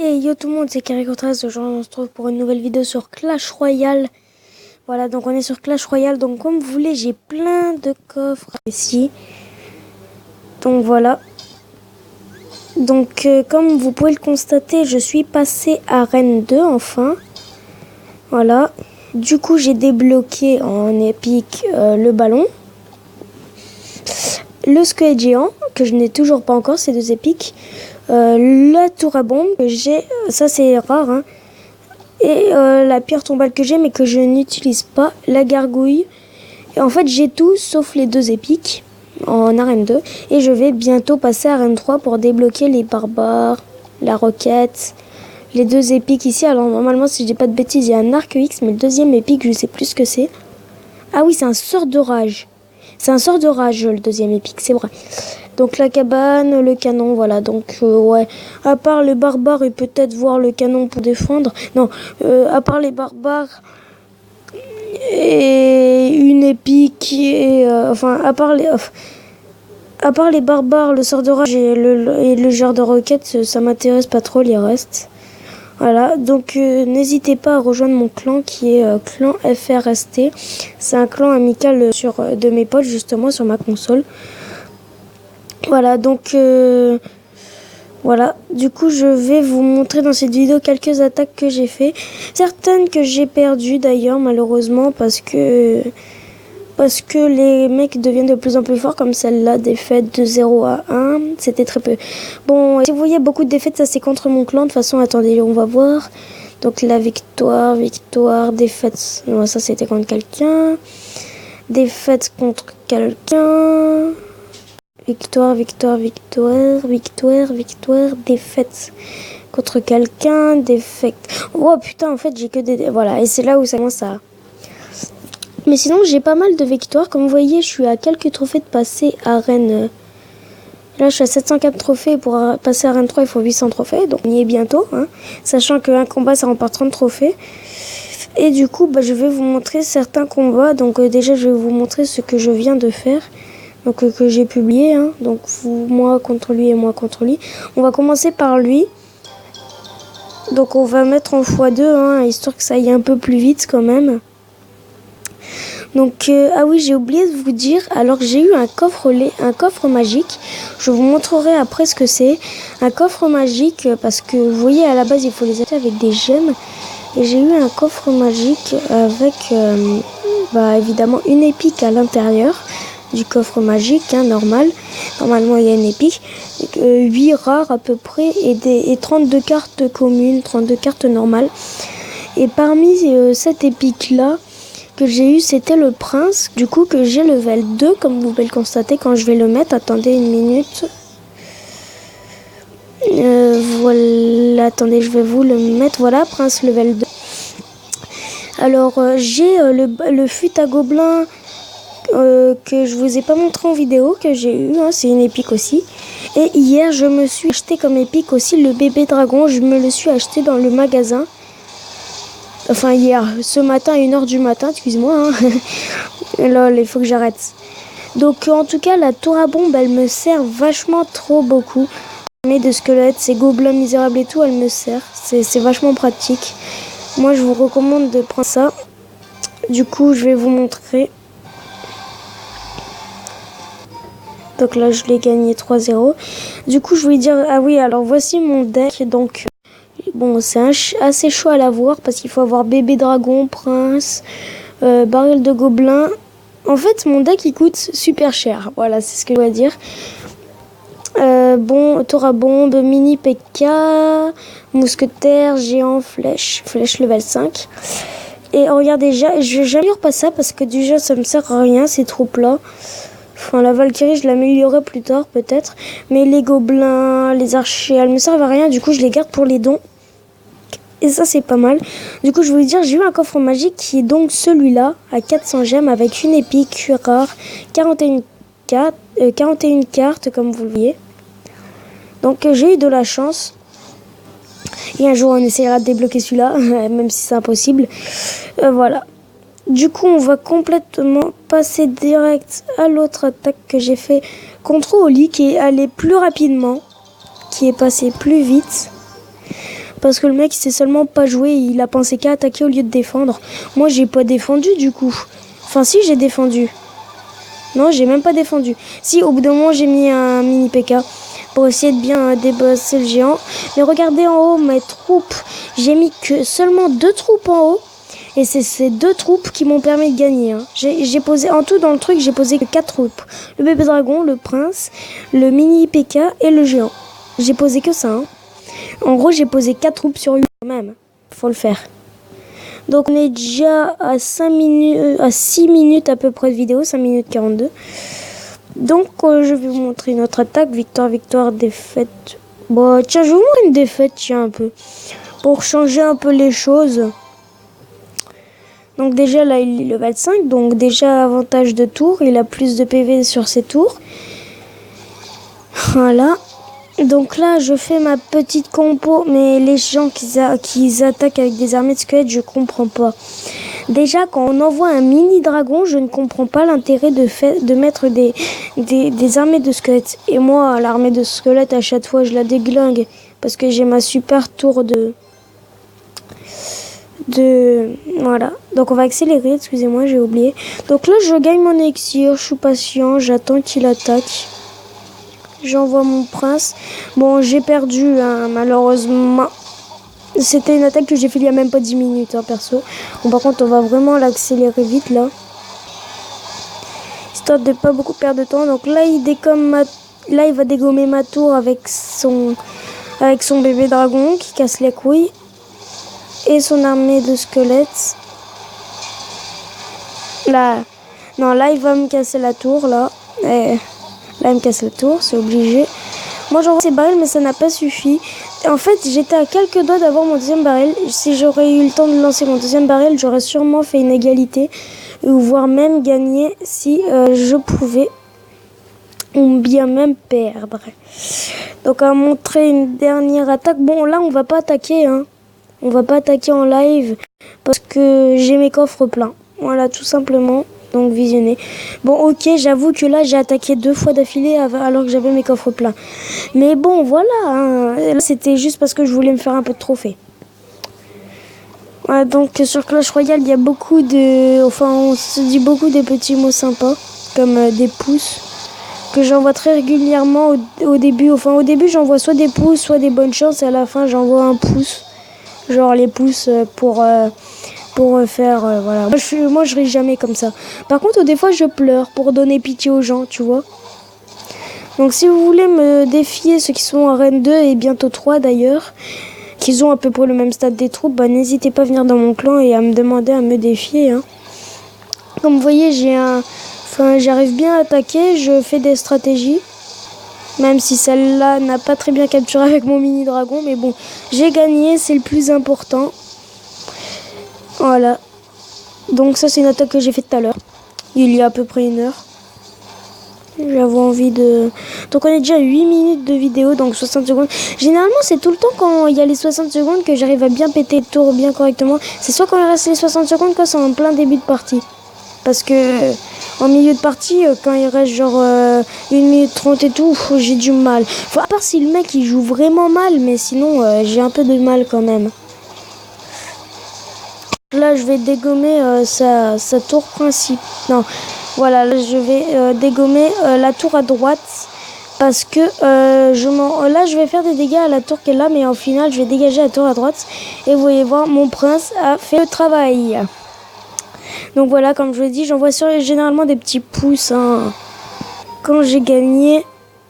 Et yo tout le monde, c'est Caricotras. Aujourd'hui on se retrouve pour une nouvelle vidéo sur Clash Royale. Voilà, donc on est sur Clash Royale. Donc comme vous voulez, j'ai plein de coffres ici. Donc voilà. Donc comme vous pouvez le constater, je suis passé à Reine 2 enfin. Voilà. Du coup j'ai débloqué en épique le ballon. Le squelette géant, que je n'ai toujours pas encore, c'est 2 épiques. La tour à bombe que j'ai, ça c'est rare, hein. Et la pierre tombale que j'ai mais que je n'utilise pas, la gargouille. Et en fait j'ai tout sauf les 2 épiques en arène 2. Et je vais bientôt passer à arène 3 pour débloquer les barbares, la roquette, les 2 épiques ici. Alors normalement si je dis pas de bêtises il y a un arc X, mais le deuxième épique je sais plus ce que c'est. Ah oui, c'est un sort de rage. C'est un sort de rage le deuxième épique, c'est vrai. Donc la cabane, le canon, voilà. Donc ouais, à part les barbares et peut-être voir le canon pour défendre. Non, à part les barbares et une épique et enfin à part les barbares, le sort de rage et le genre de roquette, ça m'intéresse pas trop les restes. Voilà, donc n'hésitez pas à rejoindre mon clan qui est clan FRST. C'est un clan amical de mes potes justement sur ma console. Voilà, donc voilà. Du coup, je vais vous montrer dans cette vidéo quelques attaques que j'ai fait. Certaines que j'ai perdues d'ailleurs malheureusement parce que les mecs deviennent de plus en plus forts, comme celle-là, défaite de 0 à 1, c'était très peu. Bon, si vous voyez beaucoup de défaites, ça c'est contre mon clan, de toute façon, attendez, on va voir. Donc la victoire, défaite, non, ça c'était contre quelqu'un. Défaite contre quelqu'un. Victoire, défaite contre quelqu'un, défaite. Oh putain, en fait j'ai que des... Voilà, et c'est là où ça commence à... Mais sinon, j'ai pas mal de victoires. Comme vous voyez, je suis à quelques trophées de passer à Reine. Là, je suis à 704 trophées. Pour passer à Reine 3, il faut 800 trophées. Donc, on y est bientôt. Hein. Sachant qu'un combat, ça remporte 30 trophées. Et du coup, je vais vous montrer certains combats. Donc, déjà, je vais vous montrer ce que je viens de faire. Donc, que j'ai publié. Hein. Donc, moi contre lui et moi contre lui. On va commencer par lui. Donc, on va mettre en x2, hein, histoire que ça aille un peu plus vite quand même. Donc, ah oui, j'ai oublié de vous dire, alors j'ai eu un coffre magique. Je vous montrerai après ce que c'est. Un coffre magique, parce que vous voyez, à la base, il faut les acheter avec des gemmes. Et j'ai eu un coffre magique avec, évidemment, une épique à l'intérieur du coffre magique, hein, normal. Normalement, il y a une épique. 8 rares à peu près et 32 cartes communes, 32 cartes normales. Et parmi cette épique-là, que j'ai eu, c'était le prince, du coup que j'ai level 2 comme vous pouvez le constater quand je vais le mettre. Attendez une minute. Voilà, attendez, je vais vous le mettre. Voilà, prince level 2. Alors j'ai le fut à gobelin que je vous ai pas montré en vidéo, que j'ai eu, hein, c'est une épique aussi. Et hier je me suis acheté comme épique aussi le bébé dragon, je me le suis acheté dans le magasin. Enfin hier, ce matin à 1h du matin, excuse-moi. Hein. Lol, il faut que j'arrête. Donc en tout cas, la tour à bombe, elle me sert vachement trop beaucoup. Mais de squelettes, ces gobelins misérables et tout, elle me sert. C'est vachement pratique. Moi, je vous recommande de prendre ça. Du coup, je vais vous montrer. Donc là, je l'ai gagné 3-0. Du coup, je voulais dire... Ah oui, alors voici mon deck. Donc... Bon, c'est assez chaud à l'avoir parce qu'il faut avoir bébé dragon, prince, baril de gobelin. En fait, mon deck, il coûte super cher. Voilà, c'est ce que je dois dire. Bon, tour à bombe, mini PK, mousquetaire, géant, flèche level 5. Et regardez, j'améliore pas ça parce que déjà, ça me sert à rien, ces troupes-là. Enfin, la Valkyrie, je l'améliorerai plus tard, peut-être. Mais les gobelins, les archers, elles me servent à rien. Du coup, je les garde pour les dons. Et ça, c'est pas mal. Du coup, je voulais dire, j'ai eu un coffre magique qui est donc celui-là, à 400 gemmes, avec une épique rare, 41 cartes, comme vous le voyez. Donc, j'ai eu de la chance. Et un jour, on essaiera de débloquer celui-là, même si c'est impossible. Voilà. Du coup, on va complètement passer direct à l'autre attaque que j'ai fait contre Oli, qui est allé plus rapidement, qui est passé plus vite. Parce que le mec, il sait seulement pas jouer, il a pensé qu'à attaquer au lieu de défendre. Moi, j'ai pas défendu du coup. Enfin, si, j'ai défendu. Non, j'ai même pas défendu. Si, au bout d'un moment, j'ai mis un mini PK pour essayer de bien débosser le géant. Mais regardez en haut, mes troupes. J'ai mis que seulement 2 troupes en haut. Et c'est ces 2 troupes qui m'ont permis de gagner. Hein. J'ai posé, en tout dans le truc, j'ai posé que 4 troupes. Le bébé dragon, le prince, le mini PK et le géant. J'ai posé que ça. Hein. En gros, j'ai posé 4 troupes sur 8 quand même. Faut le faire. Donc on est déjà à 6 minutes à peu près de vidéo, 5 minutes 42. Donc je vais vous montrer une autre attaque, victoire, victoire, défaite. Bon, tiens, je vais vous montrer une défaite, tiens, un peu. Pour changer un peu les choses. Donc déjà là, il est level 5, donc déjà avantage de tour, il a plus de PV sur ses tours. Voilà. Donc là, je fais ma petite compo, mais les gens qui attaquent avec des armées de squelettes, je comprends pas. Déjà, quand on envoie un mini dragon, je ne comprends pas l'intérêt de mettre des armées de squelettes. Et moi, l'armée de squelettes, à chaque fois, je la déglingue parce que j'ai ma super tour de... Voilà. Donc on va accélérer, excusez-moi, j'ai oublié. Donc là, je gagne mon élixir, je suis patient, j'attends qu'il attaque. J'envoie mon prince. Bon, j'ai perdu, hein, malheureusement. C'était une attaque que j'ai fait il y a même pas 10 minutes, hein, perso. Bon, par contre, on va vraiment l'accélérer vite, là. Histoire de pas beaucoup perdre de temps. Donc là, là, il va dégommer ma tour avec son bébé dragon qui casse les couilles. Et son armée de squelettes. Là, non, là, il va me casser la tour, là. Là, il me casse la tour, c'est obligé. Moi, j'envoie ces barils, mais ça n'a pas suffi. En fait, j'étais à quelques doigts d'avoir mon deuxième baril. Si j'aurais eu le temps de lancer mon deuxième baril, j'aurais sûrement fait une égalité. Ou voire même gagner si je pouvais. Ou bien même perdre. Donc, on va montrer une dernière attaque. Bon, là, on va pas attaquer, hein. On va pas attaquer en live. Parce que j'ai mes coffres pleins. Voilà, tout simplement. Donc visionner. Bon, ok, j'avoue que là j'ai attaqué 2 fois d'affilée alors que j'avais mes coffres pleins. Mais bon, voilà, hein. Là c'était juste parce que je voulais me faire un peu de trophée. Voilà, donc sur Clash Royale, il y a beaucoup de... Enfin, on se dit beaucoup de petits mots sympas, comme des pouces, que j'envoie très régulièrement au début. Enfin, au début, j'envoie soit des pouces, soit des bonnes chances, et à la fin, j'envoie un pouce. Genre les pouces pour faire voilà. Moi je ris jamais comme ça. Par contre des fois je pleure pour donner pitié aux gens, tu vois. Donc si vous voulez me défier, ceux qui sont en Reine 2 et bientôt 3 d'ailleurs, qui ont à peu près le même stade des troupes, bah n'hésitez pas à venir dans mon clan et à me demander à me défier, hein. Comme vous voyez, j'arrive bien à attaquer, je fais des stratégies. Même si celle-là n'a pas très bien capturé avec mon mini dragon, mais bon, j'ai gagné, c'est le plus important. Voilà. Donc ça c'est une attaque que j'ai faite tout à l'heure. Il y a à peu près 1 heure. J'avais envie de... Donc on est déjà à 8 minutes de vidéo, donc 60 secondes. Généralement c'est tout le temps quand il y a les 60 secondes que j'arrive à bien péter le tour bien correctement. C'est soit quand il reste les 60 secondes, quand c'est en plein début de partie. Parce que en milieu de partie, quand il reste genre 1 minute 30 et tout, j'ai du mal. Enfin, à part si le mec il joue vraiment mal, mais sinon j'ai un peu de mal quand même. Là je vais dégommer sa tour principale. Non, voilà, là je vais dégommer la tour à droite. Parce que là je vais faire des dégâts à la tour qui est là, mais en final je vais dégager la tour à droite. Et vous voyez voir, mon prince a fait le travail. Donc voilà, comme je vous l'ai dit, j'envoie généralement des petits pouces, hein, quand j'ai gagné.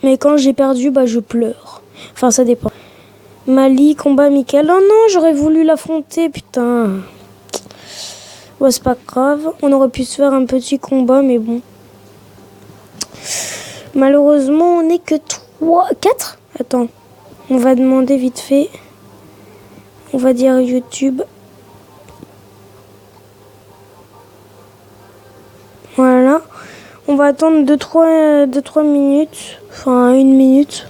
Mais quand j'ai perdu, bah je pleure. Enfin, ça dépend. Mali, combat Michael. Oh non, j'aurais voulu l'affronter, putain. Ouais, c'est pas grave. On aurait pu se faire un petit combat, mais bon. Malheureusement, on n'est que 4. Attends. On va demander vite fait. On va dire YouTube. Voilà. On va attendre 2-3 minutes. Enfin, 1 minute.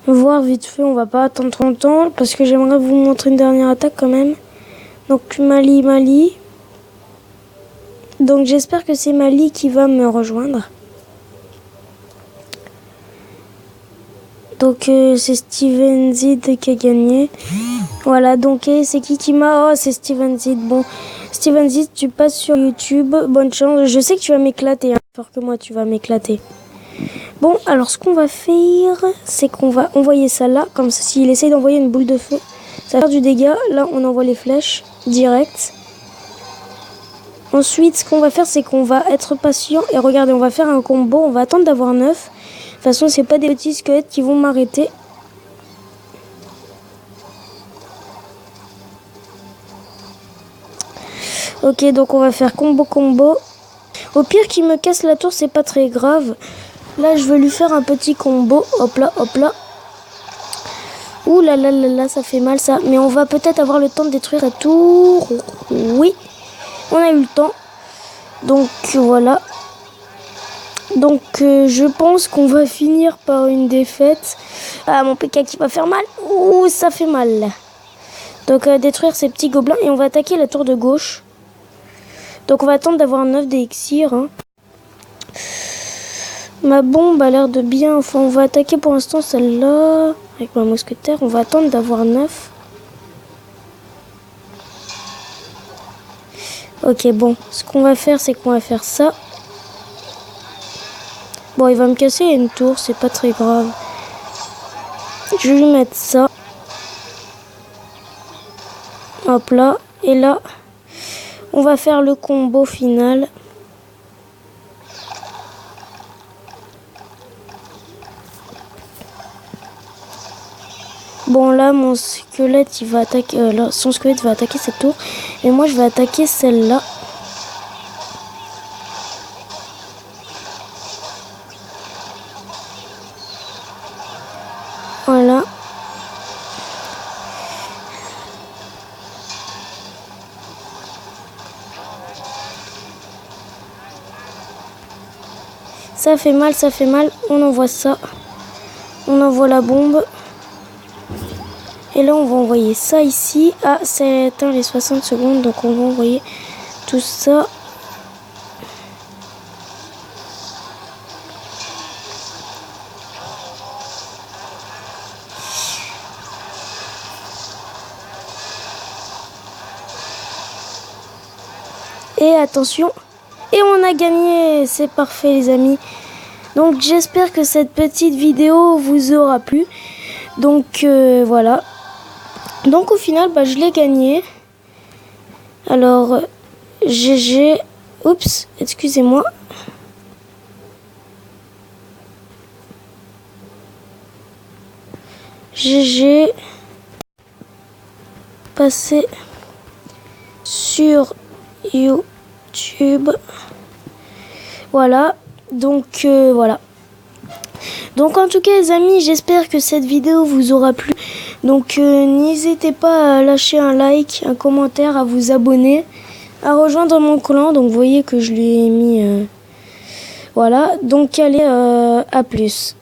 Voir vite fait. On va pas attendre trop longtemps. Parce que j'aimerais vous montrer une dernière attaque quand même. Donc Mali. Donc j'espère que c'est Mali qui va me rejoindre. Donc c'est Steven Zid qui a gagné. Voilà, donc c'est qui m'a... Oh, c'est Steven Zid. Bon, Steven Zid, tu passes sur YouTube. Bonne chance. Je sais que tu vas m'éclater. Hein. Peur que moi, tu vas m'éclater. Bon, alors ce qu'on va faire, c'est qu'on va envoyer ça là. Comme ça, s'il essaye d'envoyer une boule de feu, ça va faire du dégât. Là, on envoie les flèches direct. Ensuite, ce qu'on va faire, c'est qu'on va être patient. Et regardez, on va faire un combo. On va attendre d'avoir 9. De toute façon, c'est pas des petits squelettes qui vont m'arrêter. Ok, donc on va faire combo. Au pire qu'il me casse la tour, c'est pas très grave. Là, je vais lui faire un petit combo. Hop là. Ouh là là, ça fait mal ça. Mais on va peut-être avoir le temps de détruire la tour. Oui, on a eu le temps. Donc voilà. Donc je pense qu'on va finir par une défaite. Ah, mon PK qui va faire mal. Ouh, ça fait mal. Donc détruire ces petits gobelins. Et on va attaquer la tour de gauche. Donc on va attendre d'avoir 9 d'élixirs. Hein. Ma bombe a l'air de bien. Enfin, on va attaquer pour l'instant celle-là. Avec ma mousquetaire. On va attendre d'avoir 9. Ok, bon. Ce qu'on va faire, c'est qu'on va faire ça. Bon, il va me casser une tour. C'est pas très grave. Je vais lui mettre ça. Hop là. Et là, on va faire le combo final. Bon là mon squelette il va attaquer son squelette va attaquer cette tour et moi je vais attaquer celle-là. Voilà. Ça fait mal, on envoie ça. On envoie la bombe. Et là, on va envoyer ça ici. Ah, ça a atteint les 60 secondes, donc on va envoyer tout ça. Et attention. Et on a gagné. C'est parfait, les amis. Donc, j'espère que cette petite vidéo vous aura plu. Donc, voilà. Donc au final, je l'ai gagné. Alors, GG. Oups, excusez-moi. GG. Passé sur YouTube. Voilà. Donc, voilà. Donc en tout cas les amis, j'espère que cette vidéo vous aura plu. Donc n'hésitez pas à lâcher un like, un commentaire, à vous abonner, à rejoindre mon clan. Donc vous voyez que je lui ai mis... voilà, donc allez, à plus.